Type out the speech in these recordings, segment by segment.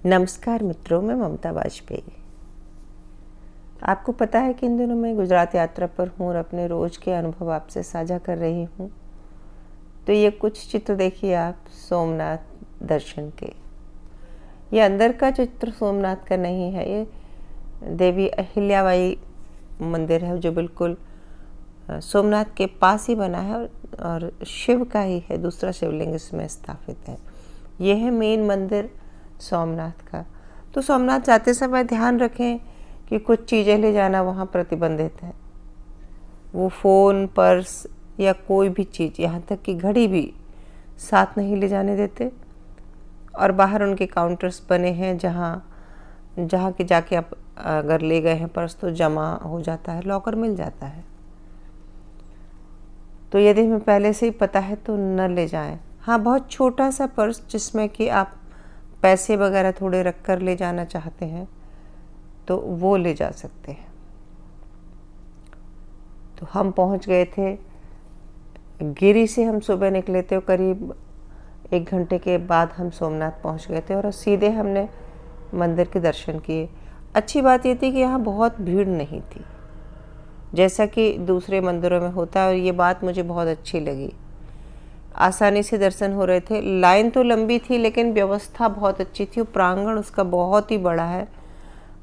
नमस्कार मित्रों, मैं ममता वाजपेयी। आपको पता है कि इन दिनों मैं गुजरात यात्रा पर हूँ और अपने रोज़ के अनुभव आपसे साझा कर रही हूँ। तो ये कुछ चित्र देखिए आप सोमनाथ दर्शन के। ये अंदर का चित्र सोमनाथ का नहीं है, ये देवी अहिल्याबाई मंदिर है जो बिल्कुल सोमनाथ के पास ही बना है और शिव का ही है, दूसरा शिवलिंग इसमें स्थापित है। ये है मेन मंदिर सोमनाथ का। तो सोमनाथ जाते समय ध्यान रखें कि कुछ चीज़ें ले जाना वहाँ प्रतिबंधित है। वो फ़ोन, पर्स या कोई भी चीज़, यहाँ तक कि घड़ी भी साथ नहीं ले जाने देते। और बाहर उनके काउंटर्स बने हैं जहाँ के जाके आप अगर ले गए हैं पर्स तो जमा हो जाता है, लॉकर मिल जाता है। तो यदि हमें पहले से ही पता है तो न ले जाएं। हाँ, बहुत छोटा सा पर्स जिसमें कि आप पैसे वगैरह थोड़े रख कर ले जाना चाहते हैं तो वो ले जा सकते हैं। तो हम पहुंच गए थे गिरी से। हम सुबह निकले थे, करीब 1 घंटे के बाद हम सोमनाथ पहुंच गए थे और सीधे हमने मंदिर के दर्शन किए। अच्छी बात ये थी कि यहाँ बहुत भीड़ नहीं थी जैसा कि दूसरे मंदिरों में होता है, और ये बात मुझे बहुत अच्छी लगी। आसानी से दर्शन हो रहे थे। लाइन तो लंबी थी लेकिन व्यवस्था बहुत अच्छी थी। प्रांगण उसका बहुत ही बड़ा है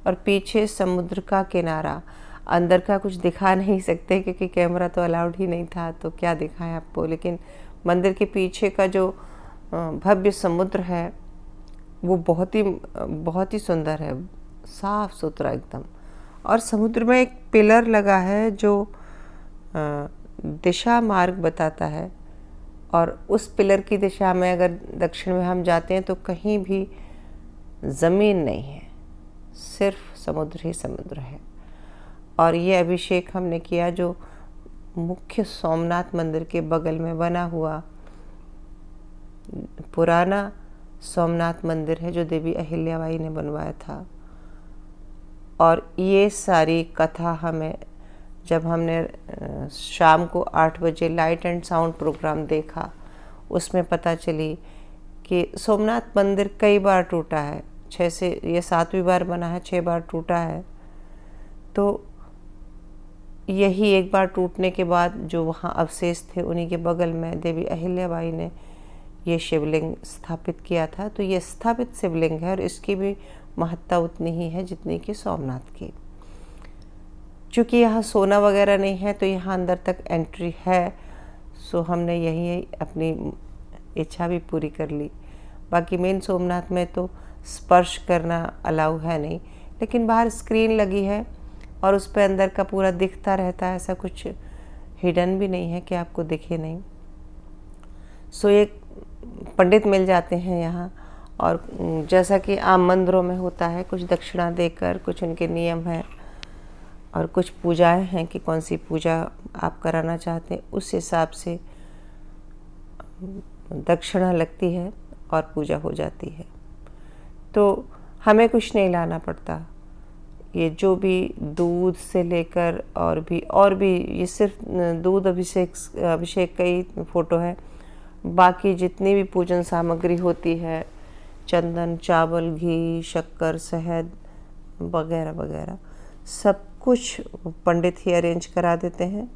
और पीछे समुद्र का किनारा। अंदर का कुछ दिखा नहीं सकते क्योंकि कैमरा तो अलाउड ही नहीं था, तो क्या दिखाएं आपको। लेकिन मंदिर के पीछे का जो भव्य समुद्र है वो बहुत ही सुंदर है, साफ सुथरा एकदम। और समुद्र में एक पिलर लगा है जो दिशा मार्ग बताता है, और उस पिलर की दिशा में अगर दक्षिण में हम जाते हैं तो कहीं भी ज़मीन नहीं है, सिर्फ समुद्र ही समुद्र है। और ये अभिषेक हमने किया जो मुख्य सोमनाथ मंदिर के बगल में बना हुआ पुराना सोमनाथ मंदिर है जो देवी अहिल्याबाई ने बनवाया था। और ये सारी कथा हमें जब हमने शाम को 8 बजे लाइट एंड साउंड प्रोग्राम देखा, उसमें पता चली कि सोमनाथ मंदिर कई बार टूटा है। 6 से ये 7वीं बार बना है, 6 बार टूटा है। तो यही एक बार टूटने के बाद जो वहाँ अवशेष थे उन्हीं के बगल में देवी अहिल्याबाई ने ये शिवलिंग स्थापित किया था। तो ये स्थापित शिवलिंग है और इसकी भी महत्ता उतनी ही है जितनी कि सोमनाथ की। चूँकि यहाँ सोना वगैरह नहीं है तो यहाँ अंदर तक एंट्री है, सो हमने यही अपनी इच्छा भी पूरी कर ली। बाकी मेन सोमनाथ में तो स्पर्श करना अलाउ है नहीं, लेकिन बाहर स्क्रीन लगी है और उस पर अंदर का पूरा दिखता रहता है। ऐसा कुछ हिडन भी नहीं है कि आपको दिखे नहीं। सो ये पंडित मिल जाते हैं यहाँ, और जैसा कि आम मंदिरों में होता है, कुछ दक्षिणा देकर, कुछ उनके नियम हैं और कुछ पूजाएं हैं कि कौन सी पूजा आप कराना चाहते हैं, उस हिसाब से दक्षिणा लगती है और पूजा हो जाती है। तो हमें कुछ नहीं लाना पड़ता। ये जो भी दूध से लेकर और भी ये सिर्फ दूध अभिषेक का ही फोटो है। बाकी जितनी भी पूजन सामग्री होती है, चंदन, चावल, घी, शक्कर, शहद वगैरह वगैरह, सब कुछ पंडित ही अरेंज करा देते हैं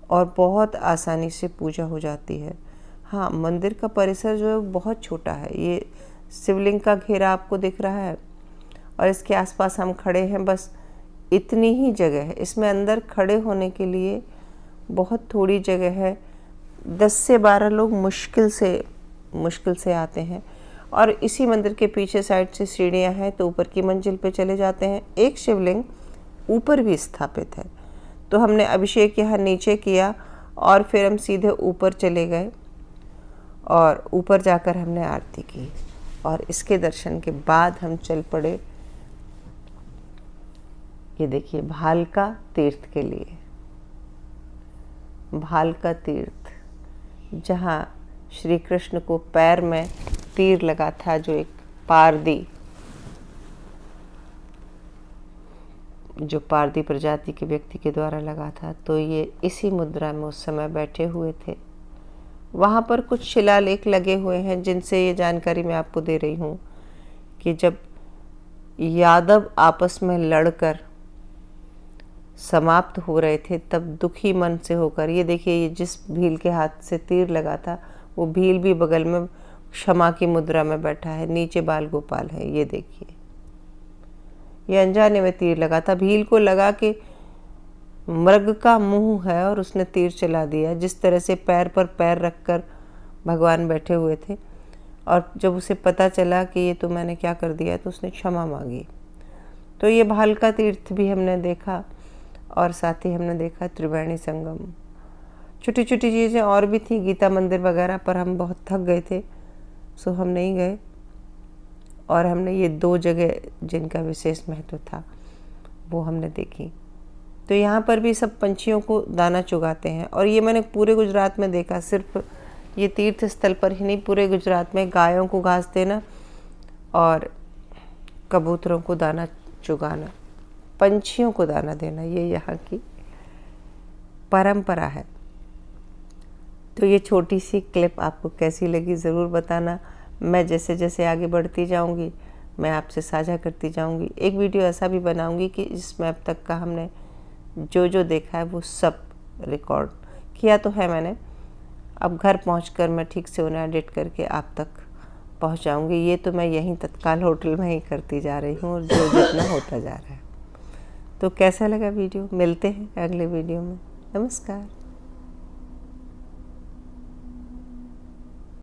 और बहुत आसानी से पूजा हो जाती है। हाँ, मंदिर का परिसर जो है बहुत छोटा है। ये शिवलिंग का घेरा आपको दिख रहा है और इसके आसपास हम खड़े हैं, बस इतनी ही जगह है। इसमें अंदर खड़े होने के लिए बहुत थोड़ी जगह है। 10 से 12 लोग मुश्किल से आते हैं। और इसी मंदिर के पीछे साइड से सीढ़ियाँ हैं, तो ऊपर की मंजिल पे चले जाते हैं। एक शिवलिंग ऊपर भी स्थापित है। तो हमने अभिषेक यहाँ नीचे किया और फिर हम सीधे ऊपर चले गए और ऊपर जाकर हमने आरती की, और इसके दर्शन के बाद हम चल पड़े, ये देखिए, भालका तीर्थ के लिए। भालका तीर्थ, जहाँ श्री कृष्ण को पैर में तीर लगा था, जो एक पारदी प्रजाति के व्यक्ति के द्वारा लगा था। तो ये इसी मुद्रा में उस समय बैठे हुए थे। वहाँ पर कुछ शिलालेख लगे हुए हैं जिनसे ये जानकारी मैं आपको दे रही हूँ कि जब यादव आपस में लड़कर समाप्त हो रहे थे तब दुखी मन से होकर, ये देखिए ये जिस भील के हाथ से तीर लगा था वो भील भी बगल में क्षमा की मुद्रा में बैठा है, नीचे बाल गोपाल है। ये देखिए ये अनजाने में तीर लगा था, भील को लगा कि मृग का मुंह है और उसने तीर चला दिया। जिस तरह से पैर पर पैर रखकर भगवान बैठे हुए थे और जब उसे पता चला कि ये तो मैंने क्या कर दिया तो उसने क्षमा मांगी। तो ये भालका तीर्थ भी हमने देखा और साथ ही हमने देखा त्रिवेणी संगम। छोटी छोटी चीज़ें और भी थी, गीता मंदिर वगैरह, पर हम बहुत थक गए थे सो हम नहीं गए। और हमने ये 2 जगह जिनका विशेष महत्व था वो हमने देखी। तो यहाँ पर भी सब पंछियों को दाना चुगाते हैं और ये मैंने पूरे गुजरात में देखा, सिर्फ ये तीर्थ स्थल पर ही नहीं, पूरे गुजरात में गायों को घास देना और कबूतरों को दाना चुगाना, पंछियों को दाना देना, ये यहाँ की परंपरा है। तो ये छोटी सी क्लिप आपको कैसी लगी ज़रूर बताना। मैं जैसे जैसे आगे बढ़ती जाऊँगी मैं आपसे साझा करती जाऊँगी। एक वीडियो ऐसा भी बनाऊँगी कि जिसमें अब तक का हमने जो जो देखा है वो सब रिकॉर्ड किया तो है मैंने। अब घर पहुंचकर मैं ठीक से उन्हें एडिट करके आप तक पहुंचाऊंगी। ये तो मैं यहीं तत्काल होटल में ही करती जा रही हूँ और जो जितना होता जा रहा है। तो कैसा लगा वीडियो? मिलते हैं अगले वीडियो में। नमस्कार।